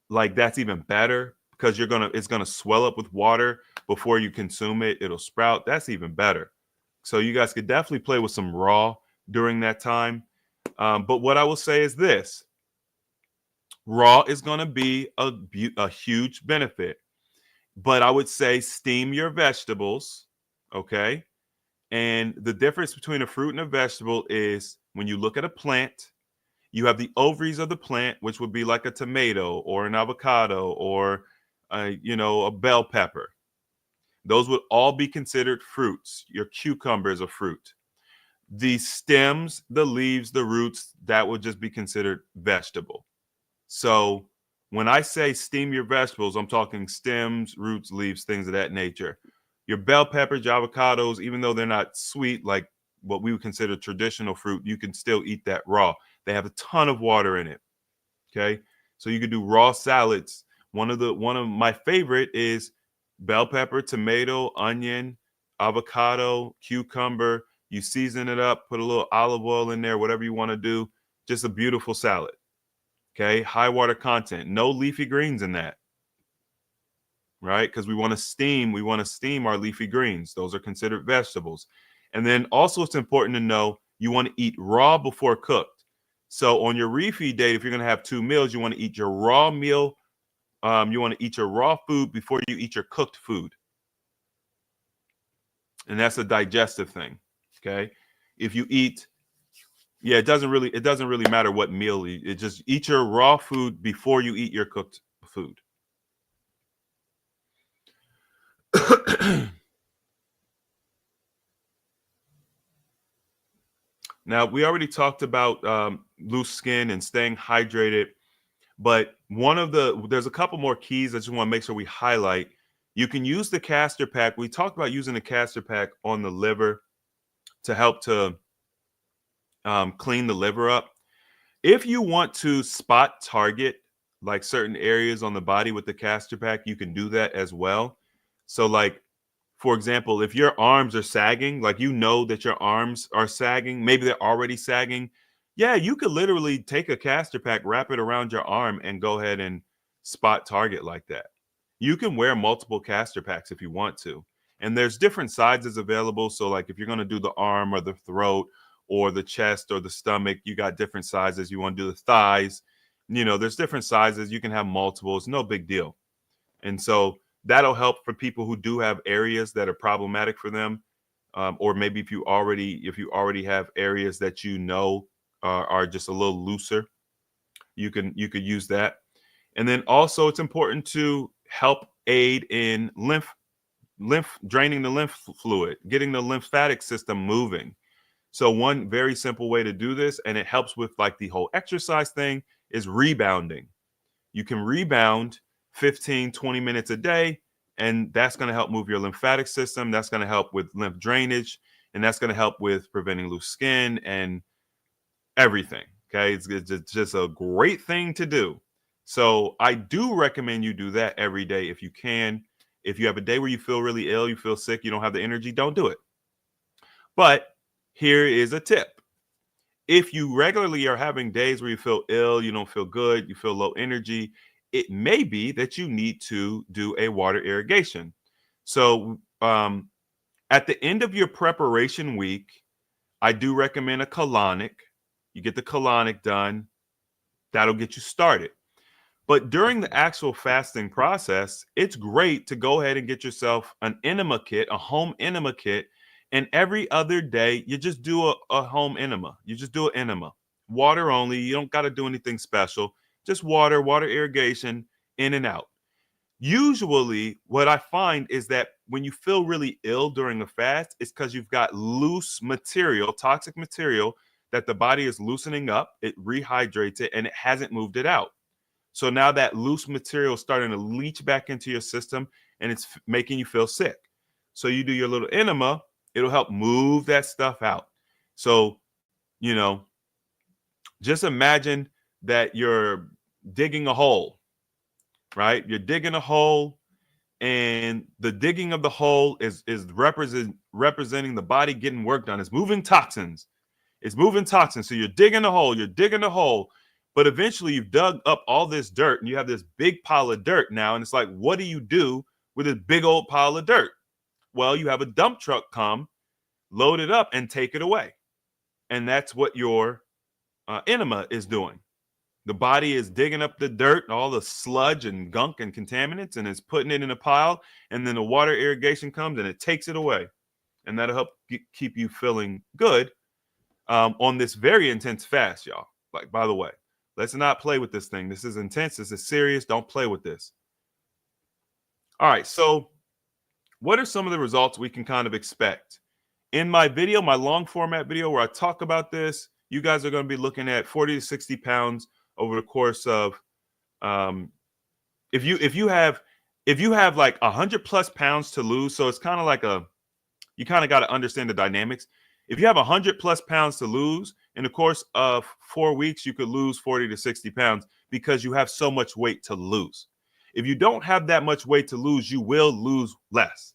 like, that's even better, because it's gonna swell up with water before you consume it. It'll sprout. That's even better. So you guys could definitely play with some raw during that time. But what I will say is this: raw is going to be a huge benefit. But I would say steam your vegetables, okay? And the difference between a fruit and a vegetable is, when you look at a plant, you have the ovaries of the plant, which would be like a tomato or an avocado or a bell pepper. Those would all be considered fruits. Your cucumber is a fruit. The stems, the leaves, the roots, that would just be considered vegetable. So when I say steam your vegetables, I'm talking stems, roots, leaves, things of that nature. Your bell peppers, your avocados, even though they're not sweet like what we would consider traditional fruit, you can still eat that raw. They have a ton of water in it. Okay, so you could do raw salads. One of my favorite is bell pepper, tomato, onion, avocado, cucumber. You season it up, put a little olive oil in there, whatever you want to do. Just a beautiful salad. Okay, high water content. No leafy greens in that, right? Because we want to steam our leafy greens. Those are considered vegetables. And then also, it's important to know you want to eat raw before cooked. So on your refeed date, if you're going to have 2 meals, you want to eat your raw meal. You want to eat your raw food before you eat your cooked food. And that's a digestive thing. Okay. If you eat, it doesn't really matter what meal you eat. It just eat your raw food before you eat your cooked food. Now, we already talked about loose skin and staying hydrated, but there's a couple more keys I just want to make sure we highlight. You can use the castor pack. We talked about using the castor pack on the liver to help to clean the liver up. If you want to spot target like certain areas on the body with the castor pack, you can do that as well. So, like, for example, if your arms are sagging, like, you know that your arms are sagging, maybe they're already sagging. Yeah, you could literally take a castor pack, wrap it around your arm, and go ahead and spot target like that. You can wear multiple castor packs if you want to. And there's different sizes available. So, like, if you're going to do the arm or the throat or the chest or the stomach, you got different sizes. You want to do the thighs, there's different sizes. You can have multiple. It's no big deal. And so that'll help for people who do have areas that are problematic for them, or maybe if you already have areas that are just a little looser, you could use that. And then also, it's important to help aid in lymph draining the lymph fluid, getting the lymphatic system moving. So one very simple way to do this, and it helps with like the whole exercise thing, is rebounding. You can rebound 15, 20 minutes a day, and that's going to help move your lymphatic system. That's going to help with lymph drainage, and that's going to help with preventing loose skin and everything. Okay. It's just a great thing to do. So I do recommend you do that every day if you can. If you have a day where you feel really ill, you feel sick, you don't have the energy, don't do it. But here is a tip. If you regularly are having days where you feel ill, you don't feel good, you feel low energy, it may be that you need to do a water irrigation. So at the end of your preparation week, I do recommend a colonic. You get the colonic done. That'll get you started. But during the actual fasting process, it's great to go ahead and get yourself an enema kit, a home enema kit. And every other day, you just do a home enema. You just do an enema. Water only. You don't got to do anything special. Just water irrigation, in and out. Usually, what I find is that when you feel really ill during a fast, it's because you've got loose material, toxic material that the body is loosening up. It rehydrates it and it hasn't moved it out. So now that loose material is starting to leach back into your system and it's making you feel sick. So you do your little enema, it'll help move that stuff out. So, just imagine that you're digging a hole, right? You're digging a hole, and the digging of the hole is representing the body getting work done. It's moving toxins. It's moving toxins. So you're digging a hole, but eventually you've dug up all this dirt and you have this big pile of dirt now. And it's like, what do you do with this big old pile of dirt? Well, you have a dump truck come, load it up, and take it away. And that's what your enema is doing. The body is digging up the dirt, all the sludge and gunk and contaminants, and it's putting it in a pile. And then the water irrigation comes and it takes it away. And that'll help keep you feeling good on this very intense fast, y'all. Like, by the way, let's not play with this thing. This is intense. This is serious. Don't play with this. All right. So what are some of the results we can kind of expect? In my video, my long format video where I talk about this, you guys are going to be looking at 40 to 60 pounds over the course of if you have like 100 plus pounds to lose. So it's kind of like you kind of got to understand the dynamics. If you have 100 plus pounds to lose in the course of 4 weeks, you could lose 40 to 60 pounds because you have so much weight to lose. If you don't have that much weight to lose, you will lose less.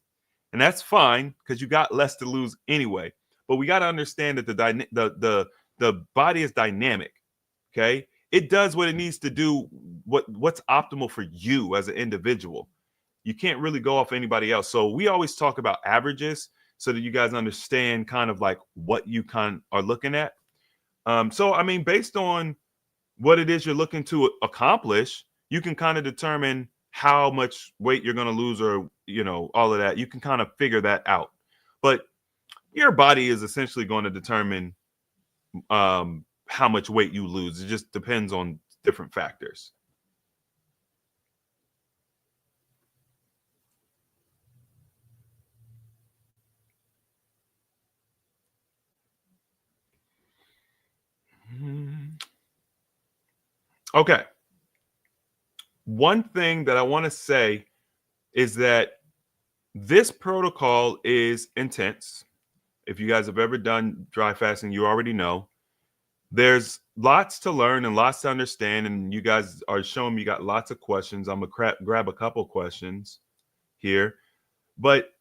And that's fine because you got less to lose anyway. But we got to understand that the body is dynamic. Okay. It does what it needs to do, what's optimal for you as an individual. You can't really go off anybody else. So we always talk about averages so that you guys understand kind of like what you kind of are looking at. So, I mean, based on what it is you're looking to accomplish, you can kind of determine how much weight you're going to lose or, all of that. You can kind of figure that out. But your body is essentially going to determine how much weight you lose. It just depends on different factors. Okay. One thing that I want to say is that this protocol is intense. If you guys have ever done dry fasting, you already know. There's lots to learn and lots to understand, and you guys are showing me you got lots of questions. I'm gonna grab a couple questions here, but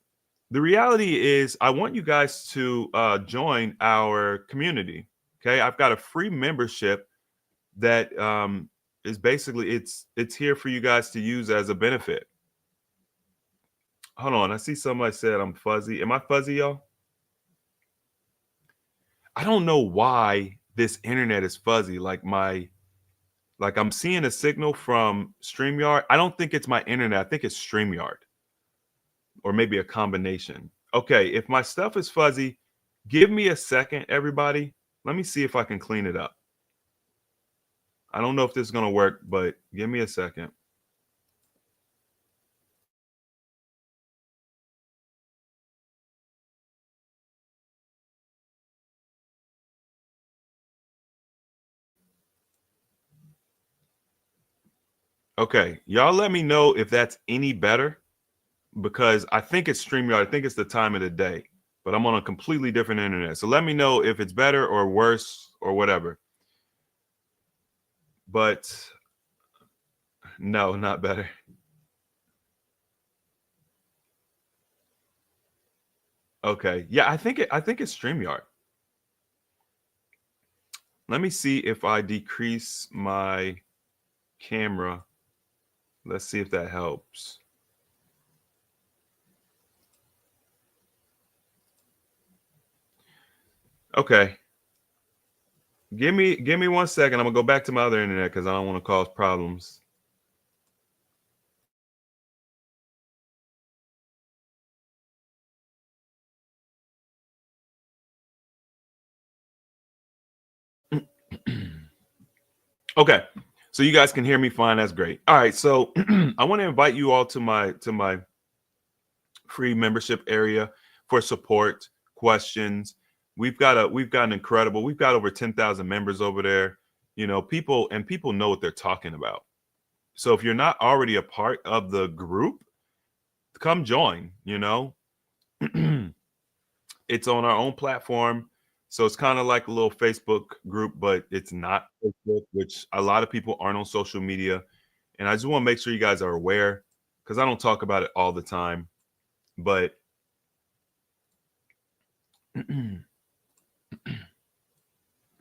the reality is I want you guys to join our community. Okay, I've got a free membership that is basically it's here for you guys to use as a benefit. Hold on, I see somebody said I'm fuzzy. Am I fuzzy, y'all? I don't know why this internet is fuzzy. Like I'm seeing a signal from StreamYard. I don't think it's my internet. I think it's StreamYard or maybe a combination. Okay, if my stuff is fuzzy, give me a second, everybody. Let me see if I can clean it up. I don't know if this is going to work, but give me a second. Okay, y'all let me know if that's any better, because I think it's StreamYard. I think it's the time of the day, but I'm on a completely different internet. So let me know if it's better or worse or whatever. But no, not better. Okay. Yeah, I think it's StreamYard. Let me see if I decrease my camera. Let's see if that helps. Okay. Give me 1 second. I'm gonna go back to my other internet because I don't want to cause problems. Okay. So you guys can hear me fine. That's great. All right. So I want to invite you all to my free membership area for support, questions. We've got an incredible. We've got over 10,000 members over there. You know, people know what they're talking about. So if you're not already a part of the group, come join. You know, it's on our own platform. So it's kind of like a little Facebook group, but it's not Facebook, which a lot of people aren't on social media. And I just want to make sure you guys are aware, because I don't talk about it all the time. But all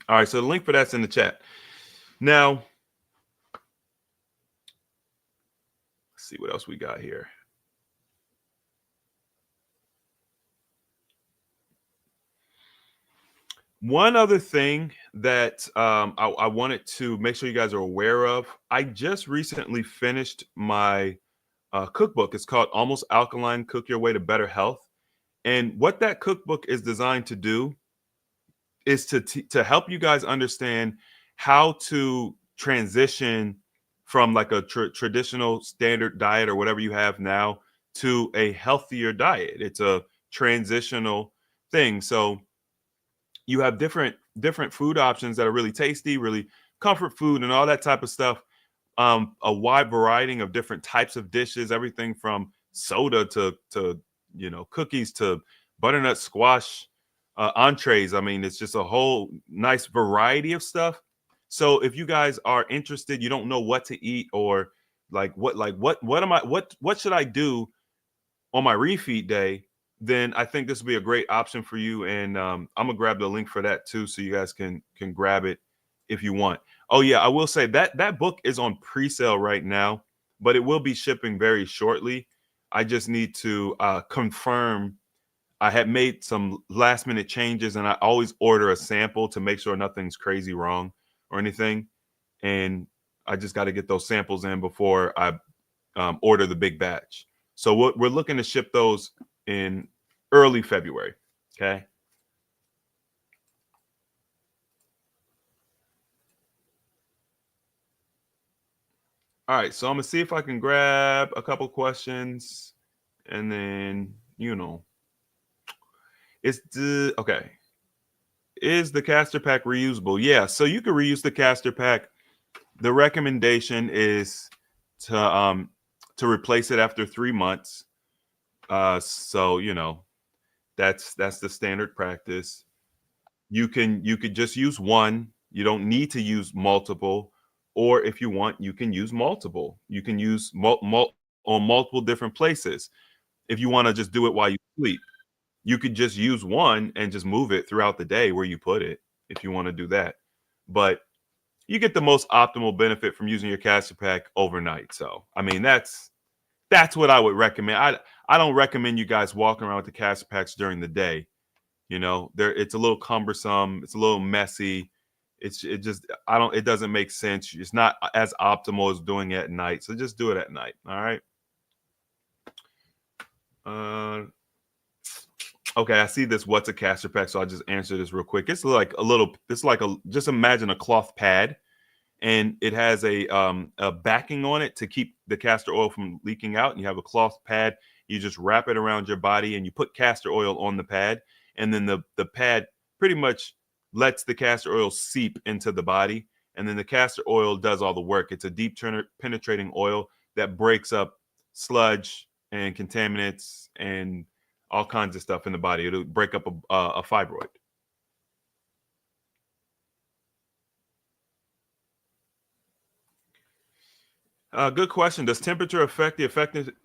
right, so the link for that's in the chat. Now, let's see what else we got here. One other thing that I wanted to make sure you guys are aware of. I just recently finished my cookbook. It's called Almost Alkaline: Cook Your Way to Better Health. And what that cookbook is designed to do is to help you guys understand how to transition from like a traditional standard diet or whatever you have now to a healthier diet. It's a transitional thing. So you have different food options that are really tasty, really comfort food and all that type of stuff. A wide variety of different types of dishes, everything from soda to cookies to butternut squash entrees. I mean, it's just a whole nice variety of stuff. So if you guys are interested, you don't know what to eat, or what should I do on my refeed day, then I think this would be a great option for you. And I'm gonna grab the link for that too, so you guys can grab it if you want. Oh yeah, I will say that book is on pre-sale right now, but it will be shipping very shortly. I just need to confirm. I had made some last minute changes, and I always order a sample to make sure nothing's crazy wrong or anything. And I just got to get those samples in before I order the big batch. So we're looking to ship those in early February. Okay. All right. So I'm gonna see if I can grab a couple questions, and then okay. Is the caster pack reusable? Yeah. So you can reuse the caster pack. The recommendation is to replace it after 3 months. So that's the standard practice. You could just use one. You don't need to use multiple, or if you want, you can use multiple. You can use on multiple different places. If you want to just do it while you sleep, you could just use one and just move it throughout the day where you put it, if you want to do that. But you get the most optimal benefit from using your caster pack overnight. So, I mean, that's what I would recommend. I don't recommend you guys walking around with the caster packs during the day. It's a little cumbersome. It's a little messy. It doesn't make sense. It's not as optimal as doing it at night. So just do it at night. All right. Okay, I see this. What's a caster pack? So I'll just answer this real quick. It's like just imagine a cloth pad, and it has a backing on it to keep the castor oil from leaking out. And you have a cloth pad. You just wrap it around your body, and you put castor oil on the pad, and then the pad pretty much lets the castor oil seep into the body, and then the castor oil does all the work. It's a deep penetrating oil that breaks up sludge and contaminants and all kinds of stuff in the body. It'll break up a fibroid. Good question. Does temperature affect the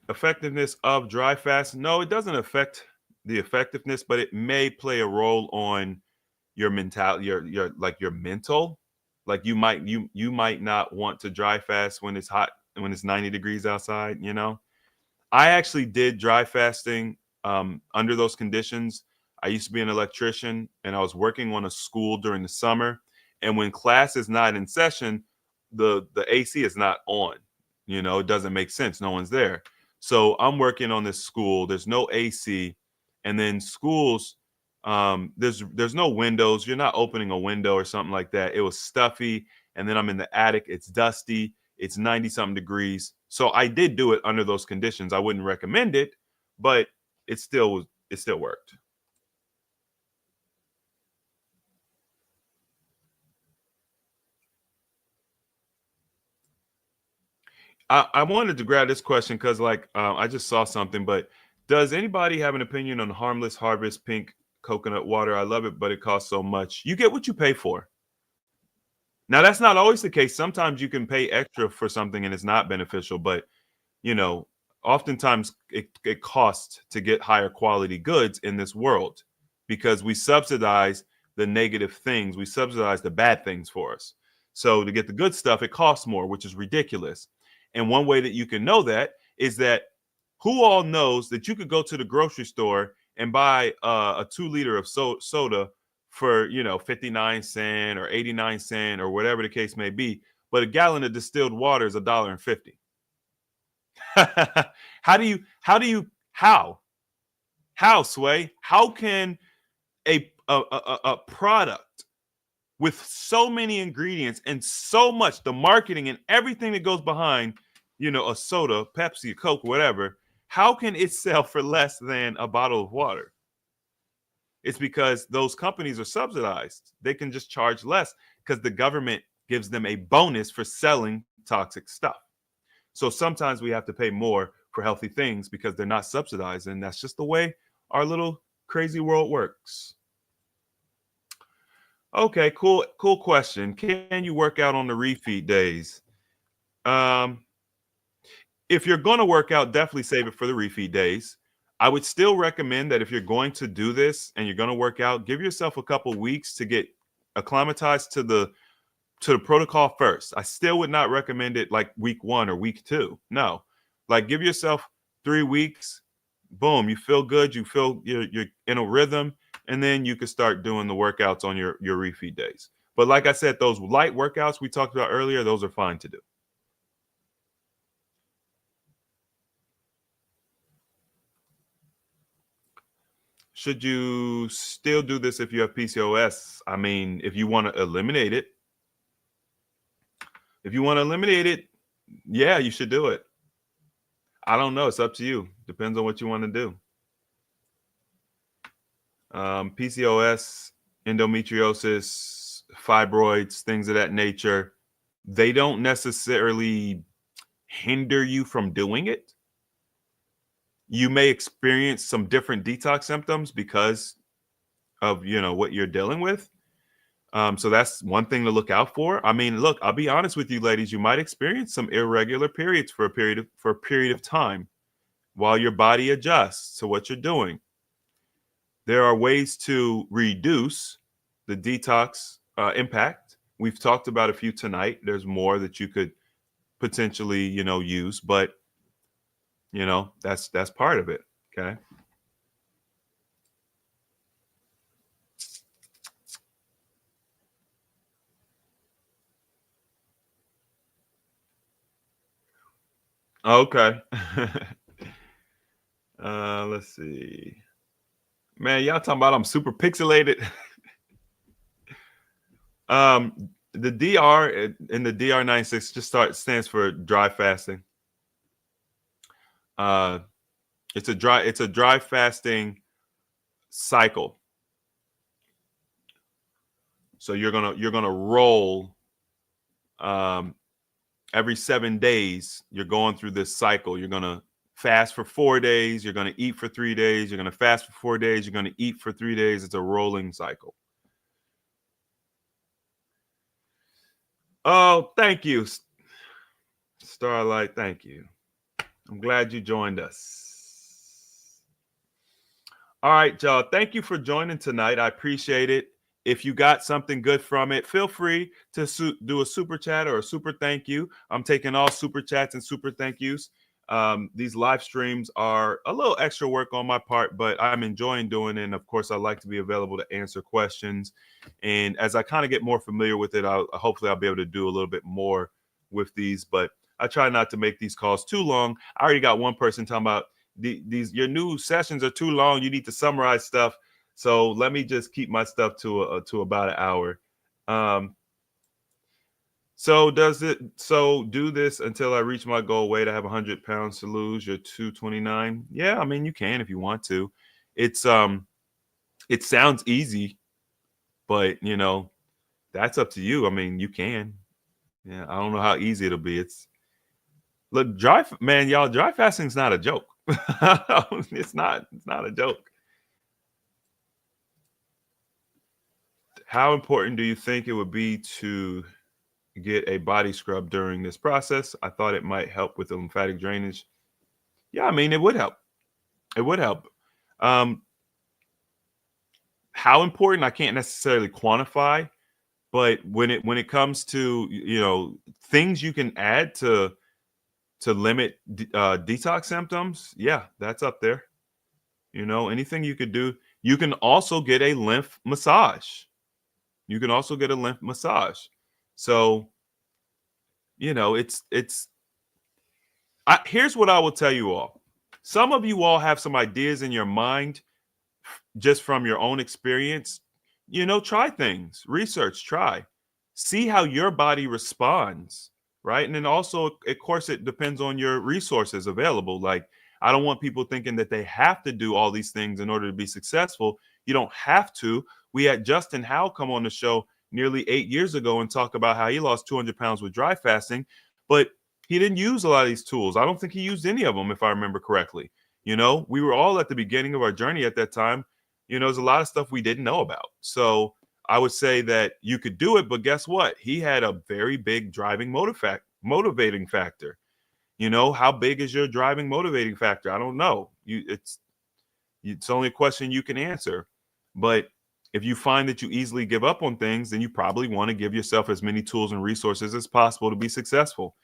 effectiveness of dry fast? No, it doesn't affect the effectiveness, but it may play a role on your mental, your mental. Like you might not want to dry fast when it's hot, when it's 90 degrees outside. You know, I actually did dry fasting under those conditions. I used to be an electrician, and I was working on a school during the summer. And when class is not in session, the AC is not on. You know, it doesn't make sense. No one's there. So I'm working on this school. There's no AC, and then schools, there's no windows. You're not opening a window or something like that. It was stuffy, and then I'm in the attic. It's dusty. It's 90 something degrees. So I did do it under those conditions. I wouldn't recommend it, but it still worked. I wanted to grab this question because, I just saw something. But does anybody have an opinion on Harmless Harvest pink coconut water? I love it, but it costs so much. You get what you pay for. Now, that's not always the case. Sometimes you can pay extra for something and it's not beneficial. But, you know, oftentimes it costs to get higher quality goods in this world because we subsidize the negative things. We subsidize the bad things for us. So to get the good stuff, it costs more, which is ridiculous. And one way that you can know that is that who all knows that you could go to the grocery store and buy a 2 liter of soda for, 59 cents or 89 cents or whatever the case may be, but a gallon of distilled water is $1.50. How Sway? How can a product with so many ingredients and so much, the marketing and everything that goes behind, a soda, Pepsi, Coke, whatever, how can it sell for less than a bottle of water? It's because those companies are subsidized. They can just charge less because the government gives them a bonus for selling toxic stuff. So sometimes we have to pay more for healthy things because they're not subsidized. And that's just the way our little crazy world works. Okay, cool question. Can you work out on the refeed days? If you're going to work out, definitely save it for the refeed days. I would still recommend that if you're going to do this and you're going to work out, give yourself a couple weeks to get acclimatized to the protocol first. I still would not recommend it like week 1 or week 2. No, like give yourself 3 weeks. Boom, you feel good. You feel you're in a rhythm. And then you can start doing the workouts on your refeed days. But like I said, those light workouts we talked about earlier, those are fine to do. Should you still do this if you have PCOS? I mean, if you want to eliminate it. If you want to eliminate it, yeah, you should do it. I don't know. It's up to you. Depends on what you want to do. PCOS, endometriosis, fibroids, things of that nature, they don't necessarily hinder you from doing it. You may experience some different detox symptoms because of, what you're dealing with. So that's one thing to look out for. I mean, look, I'll be honest with you, ladies, you might experience some irregular periods for a period of time while your body adjusts to what you're doing. There are ways to reduce the detox impact. We've talked about a few tonight. There's more that you could potentially, use, but that's part of it. Okay. Okay. Let's see. Man, y'all talking about I'm super pixelated. The DR in the DR96 just stands for dry fasting. It's a dry fasting cycle. So you're gonna roll every 7 days, you're going through this cycle. You're going to fast for 4 days. You're going to eat for 3 days. You're going to fast for 4 days. You're going to eat for 3 days. It's a rolling cycle. Oh, thank you, Starlight. Thank you. I'm glad you joined us. All right, y'all. Thank you for joining tonight. I appreciate it. If you got something good from it, feel free to do a super chat or a super thank you. I'm taking all super chats and super thank yous. These live streams are a little extra work on my part, but I'm enjoying doing it. And of course, I like to be available to answer questions. And as I kind of get more familiar with it, hopefully I'll be able to do a little bit more with these. But I try not to make these calls too long. I already got one person talking about these your new sessions are too long. You need to summarize stuff. So let me just keep my stuff to about an hour. So do this until I reach my goal weight. I have 100 pounds to lose. You're 229. Yeah, I mean, you can if you want to. It sounds easy, but that's up to you. I mean, you can. Yeah, I don't know how easy it'll be. Look, dry fasting is not a joke. It's not a joke. How important do you think it would be to get a body scrub during this process? I thought it might help with the lymphatic drainage. Yeah, I mean, it would help. It would help. How important, I can't necessarily quantify, but when it comes to things you can add to limit detox symptoms, yeah, that's up there. Anything you could do. You can also get a lymph massage. So, here's what I will tell you all. Some of you all have some ideas in your mind just from your own experience. Try things, research, see how your body responds, right? And then also, of course, it depends on your resources available. Like, I don't want people thinking that they have to do all these things in order to be successful. You don't have to. We had Justin Howe come on the show nearly 8 years ago and talk about how he lost 200 pounds with dry fasting, but he didn't use a lot of these tools. I don't think he used any of them, if I remember correctly. We were all at the beginning of our journey at that time. There's a lot of stuff we didn't know about. So I would say that you could do it, but guess what? He had a very big motivating factor. How big is your driving motivating factor? I don't know. It's only a question you can answer. But if you find that you easily give up on things, then you probably want to give yourself as many tools and resources as possible to be successful.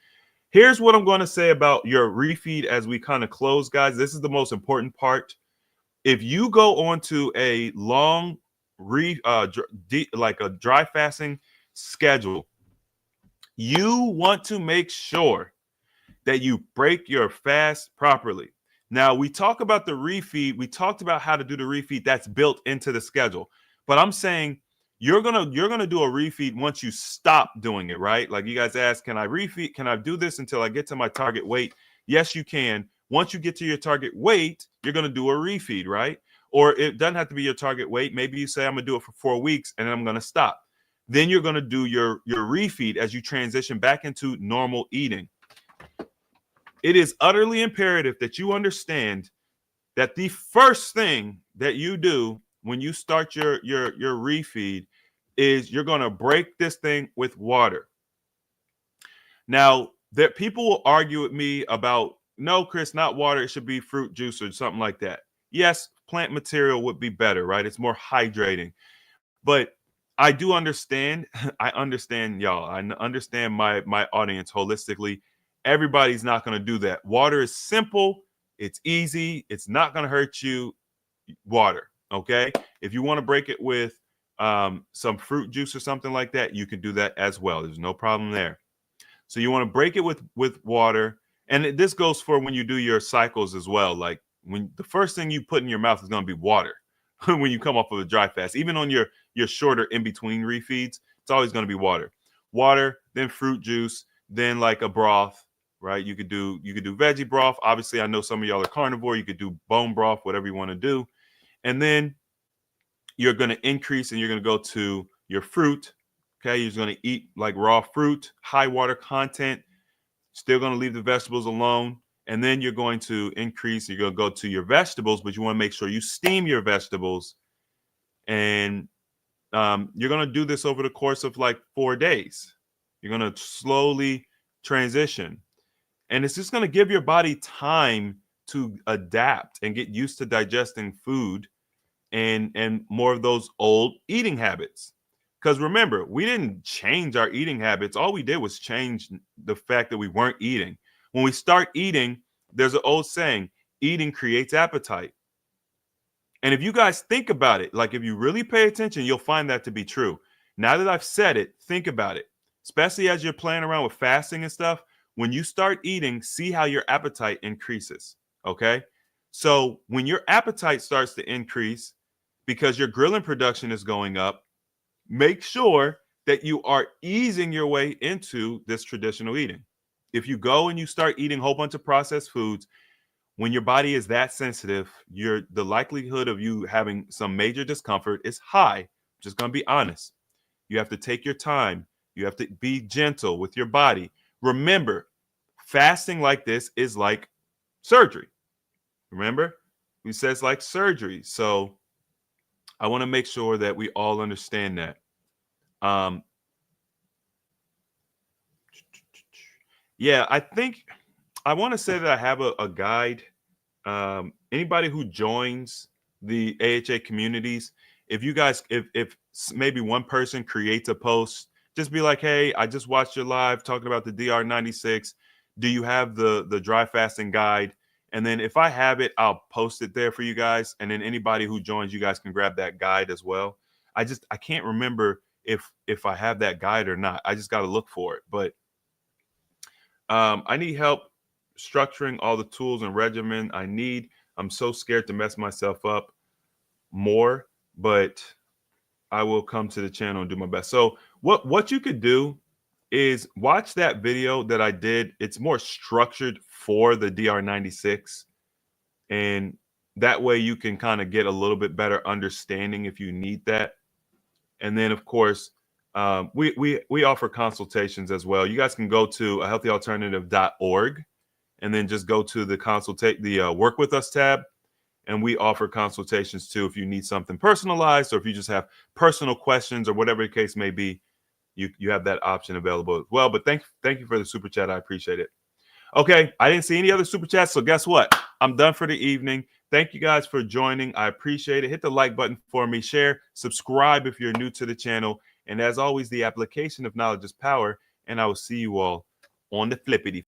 Here's what I'm going to say about your refeed as we kind of close, guys. This is the most important part. If you go onto a long like a dry fasting schedule, you want to make sure that you break your fast properly. Now, we talk about the refeed. We talked about how to do the refeed. That's built into the schedule. But I'm saying you're gonna do a refeed once you stop doing it, right? Like, you guys ask, can I refeed? Can I do this until I get to my target weight? Yes, you can. Once you get to your target weight, you're gonna do a refeed, right? Or it doesn't have to be your target weight. Maybe you say, I'm gonna do it for 4 weeks and then I'm gonna stop. Then you're gonna do your refeed as you transition back into normal eating. It is utterly imperative that you understand that the first thing that you do when you start your refeed is you're going to break this thing with water. Now, that people will argue with me about, no, Chris, not water. It should be fruit juice or something like that. Yes, plant material would be better, right? It's more hydrating. But I do understand. I understand y'all. I understand my audience holistically. Everybody's not going to do that. Water is simple. It's easy. It's not going to hurt you. Water. Okay. If you want to break it with some fruit juice or something like that, you can do that as well. There's no problem there. So you want to break it with water. And this goes for when you do your cycles as well. Like, when the first thing you put in your mouth is going to be water when you come off of a dry fast. Even on your shorter in-between refeeds, it's always going to be water. Water, then fruit juice, then like a broth, right? You could do veggie broth. Obviously, I know some of y'all are carnivore. You could do bone broth, whatever you want to do. And then you're going to increase and you're going to go to your fruit, Okay, you're going to eat like raw fruit, high water content, still going to leave the vegetables alone. And then you're going to increase, you're going to go to your vegetables, but you want to make sure you steam your vegetables. And you're going to do this over the course of like 4 days. You're going to slowly transition. And it's just going to give your body time to adapt and get used to digesting food and more of those old eating habits. Because remember, we didn't change our eating habits. All we did was change the fact that we weren't eating. When we start eating, there's an old saying, eating creates appetite. And if you guys think about it, like if you really pay attention, you'll find that to be true. Now that I've said it, think about it, especially as you're playing around with fasting and stuff. When you start eating, see how your appetite increases. Okay. So when your appetite starts to increase because your ghrelin production is going up, make sure that you are easing your way into this traditional eating. If you go and you start eating a whole bunch of processed foods, when your body is that sensitive, the likelihood of you having some major discomfort is high. Just going to be honest. You have to take your time. You have to be gentle with your body. Remember, fasting like this is like surgery. Remember, we said it's like surgery. So I want to make sure that we all understand that. Yeah, I think I want to say that I have a guide. Anybody who joins the AHA communities, if you guys, if maybe one person creates a post, just be like, hey, I just watched your live talking about the DR96. Do you have the dry fasting guide? And then if I have it, I'll post it there for you guys. And then anybody who joins, you guys can grab that guide as well. I can't remember if I have that guide or not. I just got to look for it. But I need help structuring all the tools and regimen I need. I'm so scared to mess myself up more, but I will come to the channel and do my best. So what you could do is watch that video that I did. It's more structured for the DR96. And that way you can kind of get a little bit better understanding if you need that. And then, of course, we offer consultations as well. You guys can go to ahealthyalternative.org and then just go to the Work With Us tab. And we offer consultations too if you need something personalized or if you just have personal questions or whatever the case may be. You have that option available as well. But thank you for the super chat. I appreciate it. Okay, I didn't see any other super chats, so guess what? I'm done for the evening. Thank you guys for joining. I appreciate it. Hit the like button for me. Share, subscribe if you're new to the channel. And as always, the application of knowledge is power. And I will see you all on the flippity.